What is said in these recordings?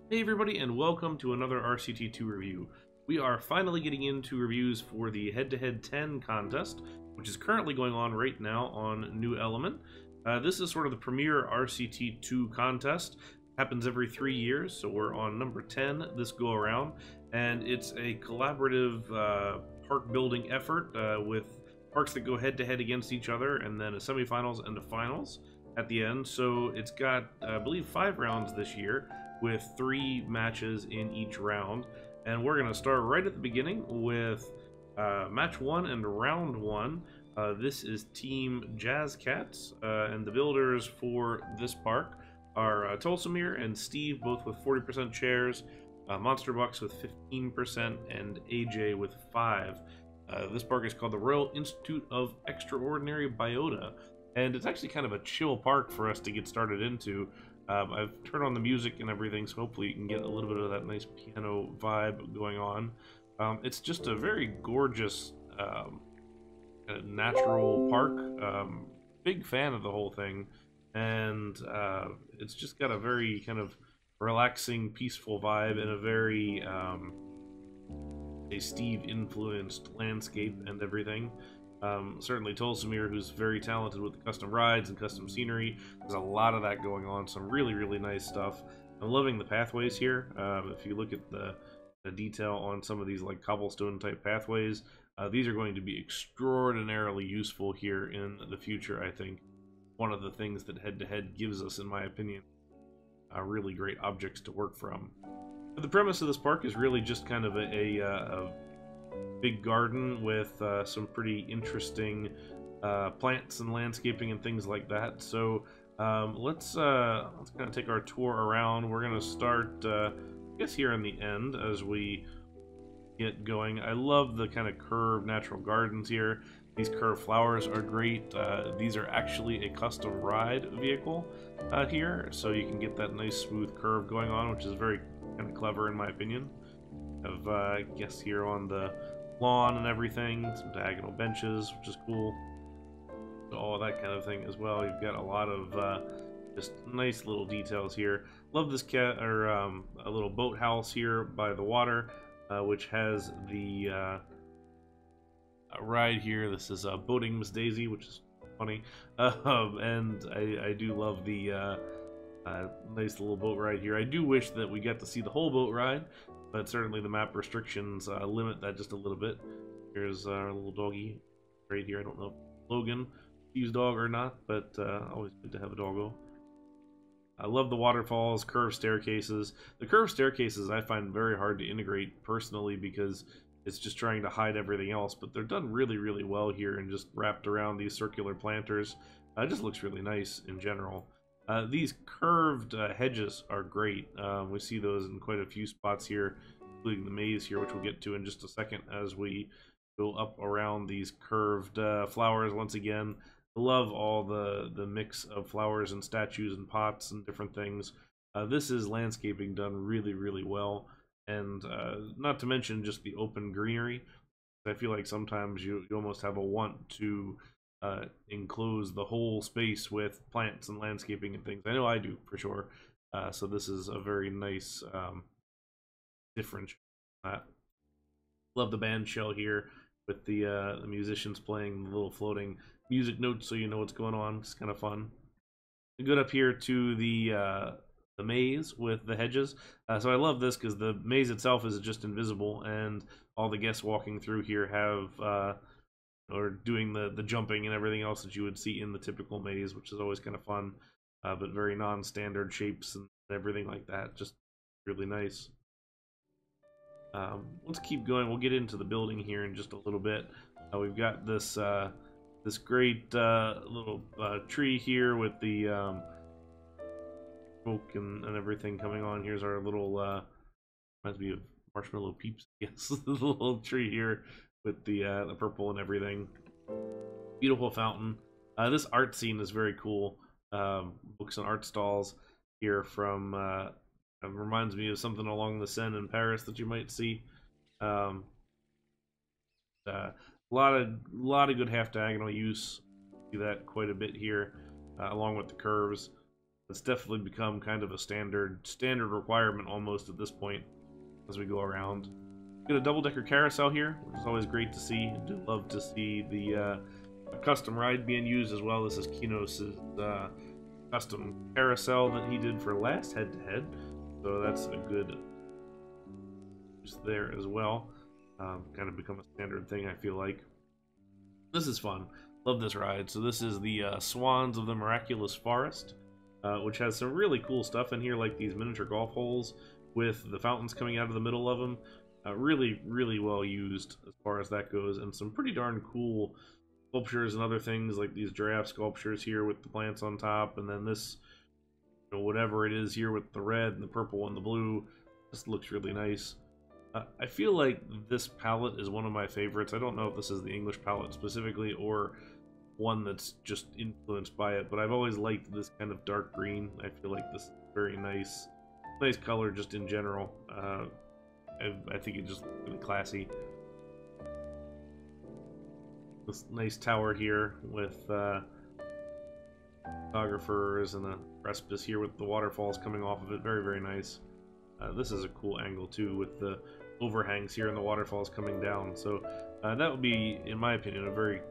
Hey everybody, and welcome to another RCT2 review. We are finally getting into reviews for the Head-to-Head 10 contest, which is currently going on right now on New Element. This is sort of the premier RCT2 contest. Happens every 3 years, so we're on number 10 this go around, and it's a collaborative park building effort with parks that go head-to-head against each other, and then a semifinals and a finals at the end. So it's got, I believe, 5 rounds this year, with 3 matches in each round. And we're going to start right at the beginning with match 1 and round 1. This is Team Jazz Cats, and the builders for this park are Tulsamere and Steve, both with 40% shares, Monster Bucks with 15%, and AJ with 5. This park is called the Royal Institute of Extraordinary Biota, and it's actually kind of a chill park for us to get started into. I've turned on the music and everything, so hopefully you can get a little bit of that nice piano vibe going on. It's just a very gorgeous natural park. Big fan of the whole thing, and it's just got a very kind of relaxing, peaceful vibe and a very a Steve-influenced landscape and everything. Certainly Tulsamere, who's very talented with the custom rides and custom scenery. There's a lot of that going on, some really nice stuff. I'm loving the pathways here. If you look at the detail on some of these like cobblestone type pathways, these are going to be extraordinarily useful here in the future. I think one of the things that head-to-head gives us, in my opinion, really great objects to work from. But the premise of this park is really just kind of a big garden with some pretty interesting plants and landscaping and things like that. So let's kind of take our tour around. We're gonna start, I guess, here in the end as we get going. I love the kind of curved natural gardens here. These curved flowers are great. These are actually a custom ride vehicle here, so you can get that nice smooth curve going on, which is very kind of clever in my opinion. Of I guess here on the lawn and everything, some diagonal benches, which is cool. All that kind of thing as well. You've got a lot of just nice little details here. Love this cat or a little boathouse here by the water, which has the ride here. This is Boating Miss Daisy, which is funny, and I do love the nice little boat ride here. I do wish that we got to see the whole boat ride, but certainly the map restrictions limit that just a little bit. Here's our little doggy right here. I don't know if Logan used dog or not, but always good to have a doggo. I love the waterfalls, curved staircases. The curved staircases I find very hard to integrate personally because it's just trying to hide everything else, but they're done really well here and just wrapped around these circular planters. It just looks really nice in general. These curved hedges are great. We see those in quite a few spots here, including the maze here, which we'll get to in just a second as we go up around these curved flowers once again. I love all the mix of flowers and statues and pots and different things. This is landscaping done really well, and not to mention just the open greenery. I feel like sometimes you almost have a want to enclose the whole space with plants and landscaping and things. I know I do for sure. So this is a very nice different. Love the band shell here with the musicians playing the little floating music notes, so you know what's going on. It's kind of fun. We go up here to the maze with the hedges. So I love this because the maze itself is just invisible, and all the guests walking through here have or doing the jumping and everything else that you would see in the typical maze, which is always kind of fun, but very non-standard shapes and everything like that. Just really nice. Let's keep going. We'll get into the building here in just a little bit. We've got this this great little tree here with the smoke and everything coming on. Here's our little reminds me of Marshmallow Peeps, yes. The little tree here with the purple and everything. Beautiful fountain. This art scene is very cool. Books and art stalls here from reminds me of something along the Seine in Paris that you might see. A lot of good half diagonal use. See that quite a bit here, along with the curves. It's definitely become kind of a standard requirement almost at this point as we go around. Get a double-decker carousel here, which is always great to see. I do love to see the a custom ride being used as well. This is Kinos' custom carousel that he did for last head-to-head, so that's a good use there as well. Kind of become a standard thing, I feel like. This is fun. Love this ride. So this is the Swans of the Miraculous Forest, which has some really cool stuff in here, like these miniature golf holes with the fountains coming out of the middle of them. Really, really well used as far as that goes, and some pretty darn cool sculptures and other things, like these giraffe sculptures here with the plants on top, and then this, you know, whatever it is here with the red and the purple and the blue, just looks really nice. I feel like this palette is one of my favorites. I don't know if this is the English palette specifically or one that's just influenced by it, but I've always liked this kind of dark green. I feel like this is very nice color just in general. I think it just looks really classy. This nice tower here with photographers and a precipice here with the waterfalls coming off of it. Very, very nice. This is a cool angle too with the overhangs here and the waterfalls coming down. So that would be, in my opinion, a very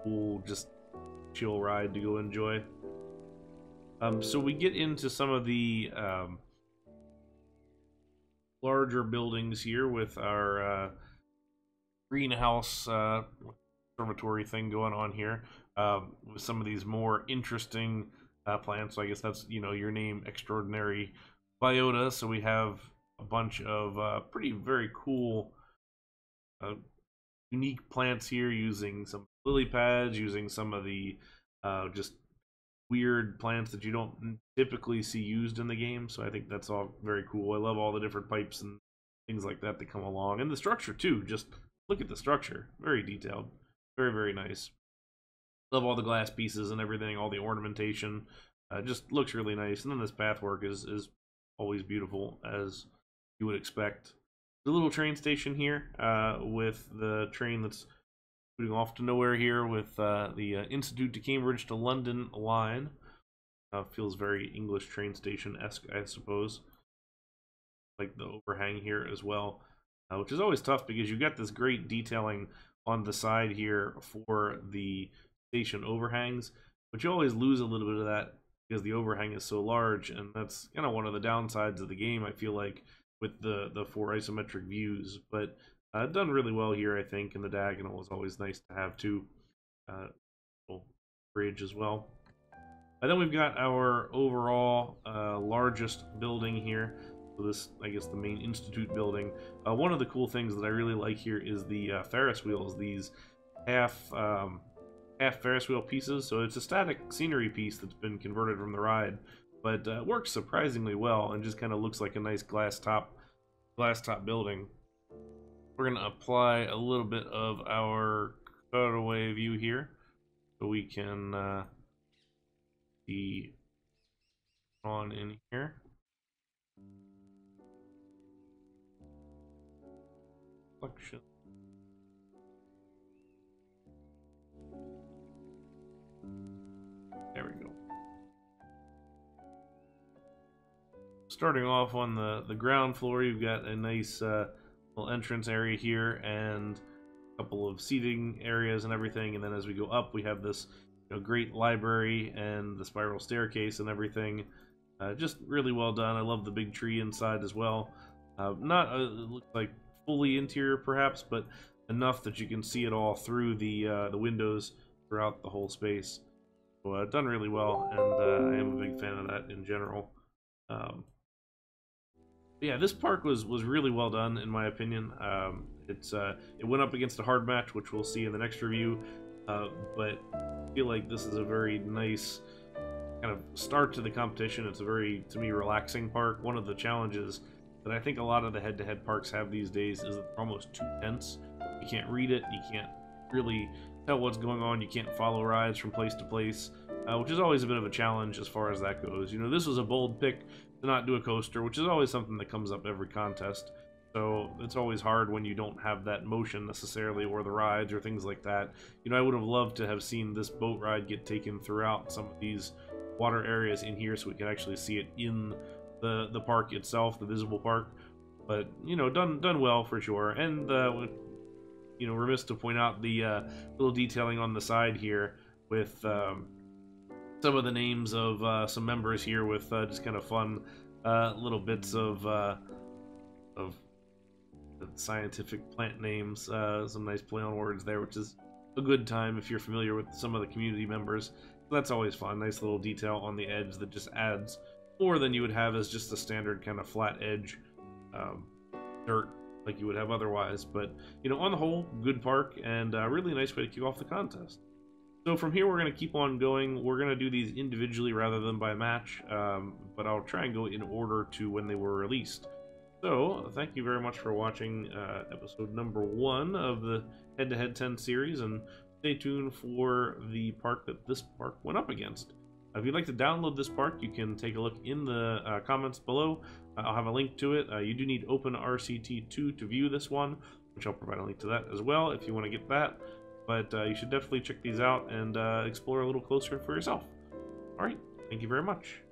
cool, just chill ride to go enjoy. So we get into some of the larger buildings here with our greenhouse observatory thing going on here, with some of these more interesting plants. So I guess that's, you know, your name, Extraordinary Biota. So we have a bunch of very cool unique plants here, using some lily pads, using some of the just weird plants that you don't typically see used in the game. So I think that's all very cool. I love all the different pipes and things like that come along, and the structure too. Just look at the structure, very detailed, very, very nice. Love all the glass pieces and everything, all the ornamentation. Just looks really nice. And then this pathwork is always beautiful, as you would expect. The little train station here, with the train that's moving off to nowhere here with the Institute to Cambridge to London line. Feels very English train station-esque, I suppose. Like the overhang here as well, which is always tough because you got this great detailing on the side here for the station overhangs, but you always lose a little bit of that because the overhang is so large, and that's kind of one of the downsides of the game, I feel like, with the 4 isometric views. But done really well here, I think, and the diagonal is always nice to have too. Bridge as well. And then we've got our overall largest building here. So this, I guess, the main Institute building. One of the cool things that I really like here is the Ferris wheels. These half Ferris wheel pieces. So it's a static scenery piece that's been converted from the ride, but works surprisingly well and just kind of looks like a nice glass top building. We're going to apply a little bit of our cutaway view here so we can see on in here. Reflection. There we go. Starting off on the ground floor, you've got a nice little entrance area here and a couple of seating areas and everything. And then as we go up, we have this, you know, great library and the spiral staircase and everything. Just really well done. I love the big tree inside as well. Not it looks like fully interior perhaps, but enough that you can see it all through the windows throughout the whole space. So done really well, and I am a big fan of that in general. Yeah, this park was really well done in my opinion. It went up against a hard match, which we'll see in the next review, but I feel like this is a very nice kind of start to the competition. It's a very, to me, relaxing park. One of the challenges that I think a lot of the head-to-head parks have these days is that they're almost too dense. You can't read it, you can't really tell what's going on, you can't follow rides from place to place, which is always a bit of a challenge as far as that goes. You know, this was a bold pick to not do a coaster, which is always something that comes up every contest. So it's always hard when you don't have that motion necessarily, or the rides or things like that. You know, I would have loved to have seen this boat ride get taken throughout some of these water areas in here, so we could actually see it in the park itself, the visible park. But you know, done well for sure. And you know, remiss to point out the little detailing on the side here with some of the names of some members here, with just kind of fun little bits of scientific plant names, some nice play on words there, which is a good time if you're familiar with some of the community members. So that's always fun. Nice little detail on the edge that just adds more than you would have as just a standard kind of flat edge dirt like you would have otherwise. But you know, on the whole, good park, and a really nice way to kick off the contest. So from here, we're going to keep on going. We're going to do these individually rather than by match, but I'll try and go in order to when they were released. So, thank you very much for watching episode number 1 of the Head-to-Head 10 series, and stay tuned for the park that this park went up against. If you'd like to download this park, you can take a look in the comments below. I'll have a link to it. You do need Open RCT2 to view this one, which I'll provide a link to that as well if you want to get that. But you should definitely check these out and explore a little closer for yourself. Alright, thank you very much.